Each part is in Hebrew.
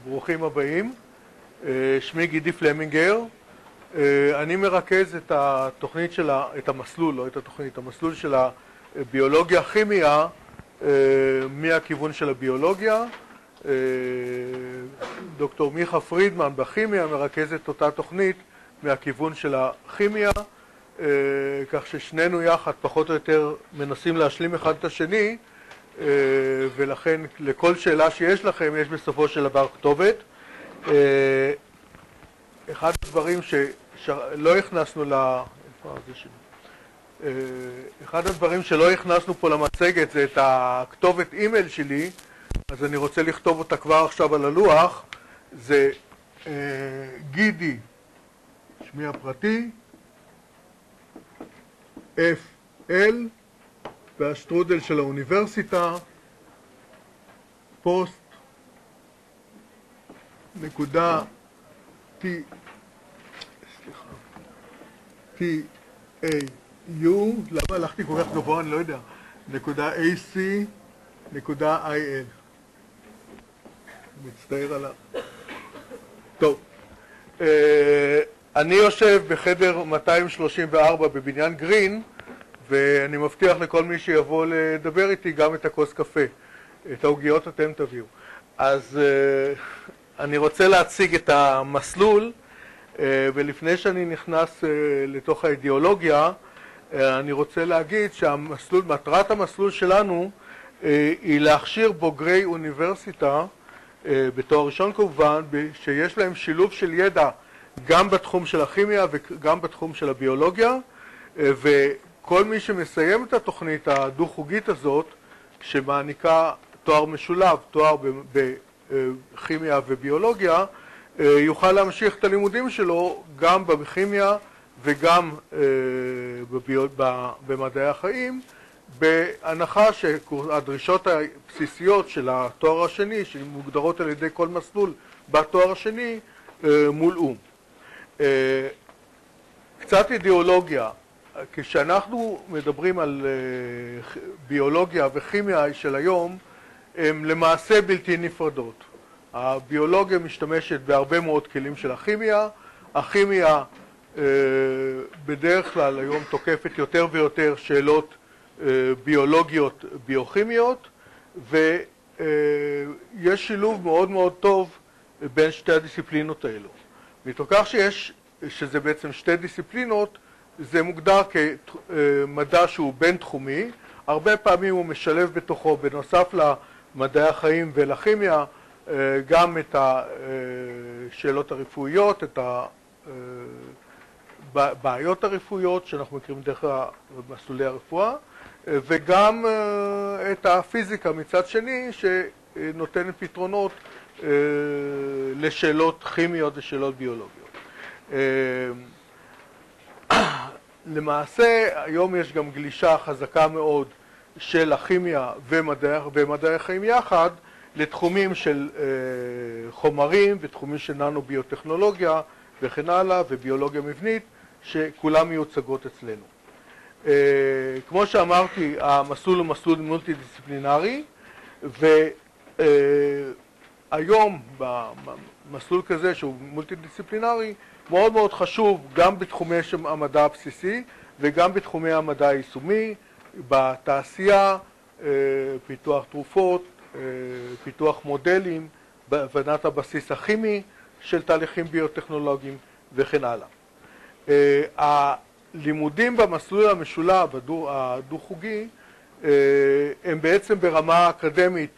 ברוכים הבאים. שמי גידי פלמינגר. אני מרכז את התוכנית של את המסלול, לא את התוכנית, המסלול של הביולוגיה כימיה מהכיוון של הביולוגיה. דוקטור מיכה פרידמן בכימיה מרכז את אותה תוכנית מהכיוון של הכימיה, כך ששנינו יחד פחות או יותר מנסים להשלים אחד את השני, ולכן לכל שאלה שיש לכם יש בסופו של דבר כתובת. אחד הדברים שלא הכנסנו אחד הדברים שלא הכנסנו פה למצגת זה את הכתובת אימייל שלי, אז אני רוצה לכתוב אותה כבר עכשיו על הלוח. זה גידי, שמי הפרטי, FL, והשטרודל של האוניברסיטה, פוסט, נקודה, TAU, למה הלכתי כל כך גבוה, אני לא יודע, נקודה AC, נקודה IL. מצטער על טוב. אני יושב בחדר 234 בבניין גרין, ואני מבטיח לכל מי שיבוא לדבר איתי גם את הכוס קפה. את העוגיות אתם תביאו. אז אני רוצה להציג את המסלול, ולפני שאני נכנס לתוך האידיאולוגיה, אני רוצה להגיד מטרת המסלול שלנו היא להכשיר בוגרי אוניברסיטה, בתואר ראשון כמובן, שיש להם שילוב של ידע גם בתחום של הכימיה וגם בתחום של הביולוגיה, וכל מי שמסיים את התוכנית הדו-חוגית הזאת, שמעניקה תואר משולב, תואר בכימיה וביולוגיה, יוכל להמשיך את הלימודים שלו גם בכימיה וגם במדעי החיים, בהנחה שהדרישות הבסיסיות של התואר השני, שמוגדרות על ידי כל מסלול בתואר השני, מולאו. קצת אידיאולוגיה. כשאנחנו מדברים על ביולוגיה וכימיה של היום, הן למעשה בלתי נפרדות. הביולוגיה משתמשת בהרבה מאוד כלים של הכימיה. הכימיה בדרך כלל היום תוקפת יותר ויותר שאלות ביולוגיות, ביוכימיות, ויש שילוב מאוד מאוד טוב בין שתי הדיסציפלינות האלו. מתוך כך שזה בעצם שתי דיסציפלינות, זה מוגדר כמדע שהוא בין תחומי. הרבה פעמים הוא משלב בתוכו, בנוסף למדעי החיים ולכימיה, גם את השאלות הרפואיות, את הבעיות הרפואיות שאנחנו מכירים דרך מסלולי הרפואה, וגם את הפיזיקה מצד שני, שנותנת פתרונות לשאלות כימיות ושאלות ביולוגיות. למעשה היום יש גם גלישה חזקה מאוד של הכימיה ומדעי החיים יחד לתחומים של חומרים ותחומים של ננו-ביוטכנולוגיה וכן הלאה, וביולוגיה מבנית, שכולם מיוצגות אצלנו. כמו שאמרתי, המסלול הוא מסלול מולטי-דיסציפלינרי, והיום במסלול כזה שהוא מולטי-דיסציפלינרי, מאוד מאוד חשוב גם בתחומי המדע הבסיסי וגם בתחומי המדע היישומי, בתעשייה, פיתוח תרופות, פיתוח מודלים, בהבנת הבסיס הכימי של תהליכים ביוטכנולוגיים וכן הלאה. הלימודים במסלול המשולב, הדו-חוגי, הם בעצם ברמה אקדמית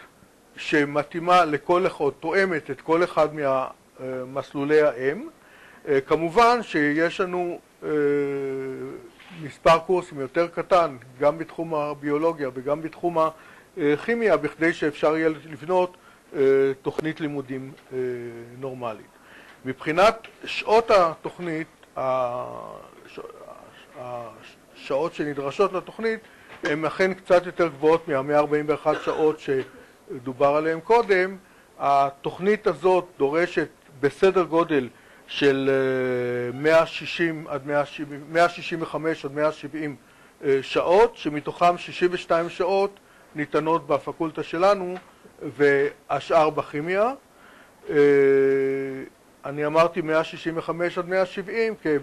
שמתאימה לכל אחד, תואמת את כל אחד מהמסלולי האם. כמובן שיש לנו מספר קורסים יותר קטן, גם בתחום הביולוגיה וגם בתחום הכימיה, בכדי שאפשר יהיה לבנות תוכנית לימודים נורמלית. מבחינת שעות התוכנית, השעות שנדרשות לתוכנית, הן אכן קצת יותר גבוהות מה-141 שעות שדובר עליהן קודם. התוכנית הזאת דורשת בסדר גודל של 165 עד 170 שעות, שמתוכם 62 שעות ניתנות בפקולטה שלנו והשאר בכימיה. אני אמרתי 165 עד 170, כי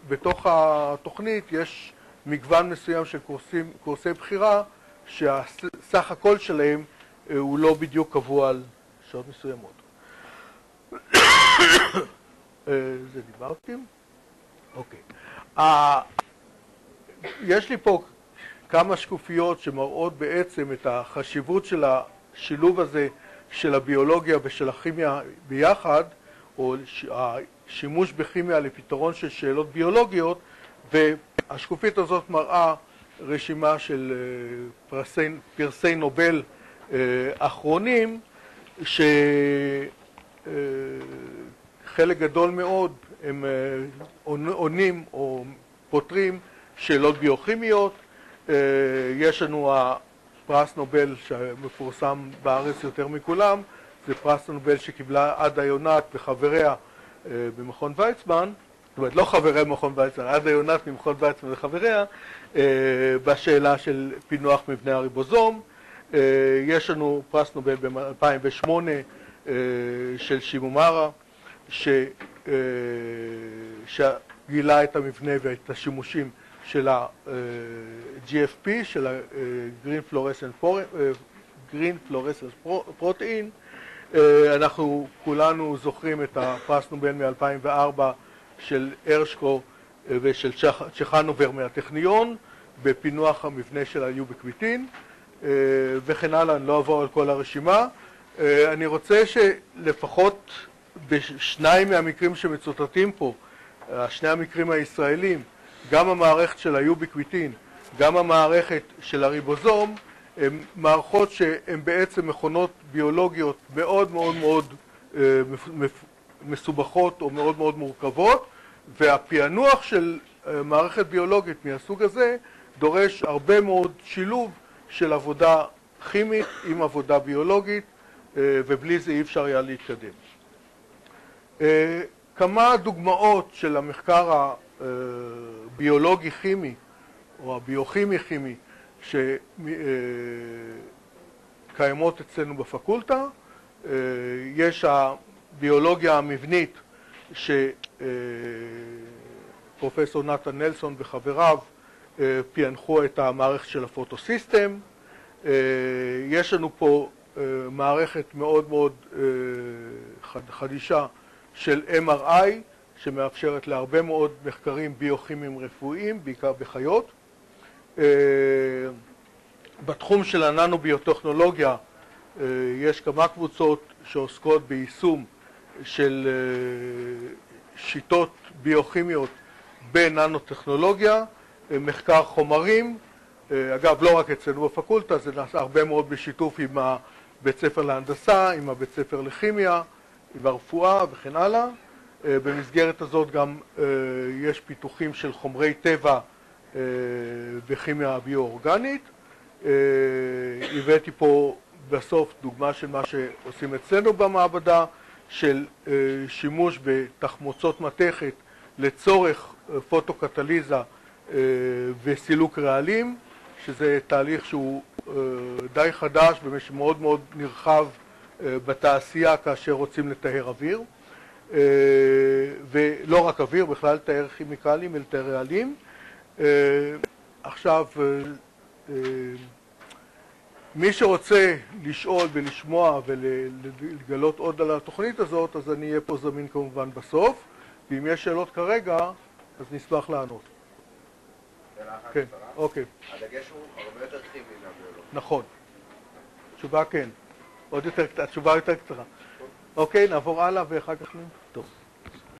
בתוך התוכנית יש מגוון מסוים של קורסי בחירה, שהסך הכל שלהם הוא לא בדיוק קבוע על שעות מסוימות. זה דיברתי? אוקיי. יש לי פה כמה שקופיות שמראות בעצם את החשיבות של השילוב הזה של הביולוגיה ושל הכימיה ביחד, או השימוש בכימיה לפתרון של שאלות ביולוגיות, והשקופית הזאת מראה רשימה של פרסי נובל אחרונים, שחלק גדול מאוד הם עונים או פותרים שאלות ביוכימיות. יש לנו פרס נובל שמפורסם בארץ יותר מכולם, זה פרס נובל שקיבלה עדה יונת וחבריה במכון ויצמן, זאת אומרת לא חברי מכון ויצמן, עדה יונת ממכון ויצמן וחבריה, בשאלה של פינוח מבנה הריבוזום. יש לנו פרס נובל ב-2008 של שימומרה, שגילה את המבנה ואת השימושים של ה-GFP, של ה-Green Fluorescence Protein. אנחנו כולנו זוכרים את הפרס נובל מ-2004 של הרשקו ושל צ'חנובר מהטכניון, בפינוח המבנה של היוביקוויטין, וכן הלאה. אני לא אעבור על כל הרשימה. אני רוצה שלפחות בשניים מהמקרים שמצוטטים פה, שני המקרים הישראלים, גם המערכת של היוביקוויטין, גם המערכת של הריבוזום, הן מערכות שהן בעצם מכונות ביולוגיות מאוד מאוד מאוד מסובכות או מאוד מאוד מורכבות, והפענוח של מערכת ביולוגית מהסוג הזה דורש הרבה מאוד שילוב של עבודה כימית עם עבודה ביולוגית, ובלי זה אי אפשר היה להתקדם. כמה דוגמאות של המחקר הביולוגי-כימי או הביוכימי-כימי שקיימות אצלנו בפקולטה. יש הביולוגיה המבנית שפרופסור נתן נלסון וחבריו פענחו את המערכת של הפוטוסיסטם. יש לנו פה מערכת מאוד מאוד חדישה של MRI שמאפשרת להרבה מאוד מחקרים ביוכימיים רפואיים, בעיקר בחיות. בתחום של הננו-ביוטכנולוגיה יש כמה קבוצות שעוסקות ביישום של שיטות ביוכימיות בננו-טכנולוגיה, מחקר חומרים. אגב, לא רק אצלנו בפקולטה, זה נעשה הרבה מאוד בשיתוף עם הבית ספר להנדסה, עם הבית ספר לכימיה, עם הרפואה וכן הלאה. במסגרת הזאת גם יש פיתוחים של חומרי טבע וכימיה ביו-אורגנית. הבאתי פה בסוף דוגמה של מה שעושים אצלנו במעבדה, של שימוש בתחמוצות מתכת לצורך פוטוקטליזה וסילוק רעלים, שזה תהליך שהוא די חדש ומאוד מאוד נרחב בתעשייה כאשר רוצים לטהר אוויר, ולא רק אוויר, בכלל לטהר כימיקלים ולטהר רעלים. עכשיו, מי שרוצה לשאול ולשמוע ולגלות עוד על התוכנית הזאת, אז אני אהיה פה זמין כמובן בסוף, ואם יש שאלות כרגע, אז נשמח לענות. כן, אוקיי. הדגש הוא הרבה יותר כימי מהביולוגיה. נכון. התשובה כן. התשובה יותר קצרה. אוקיי, נעבור הלאה ואחר כך טוב.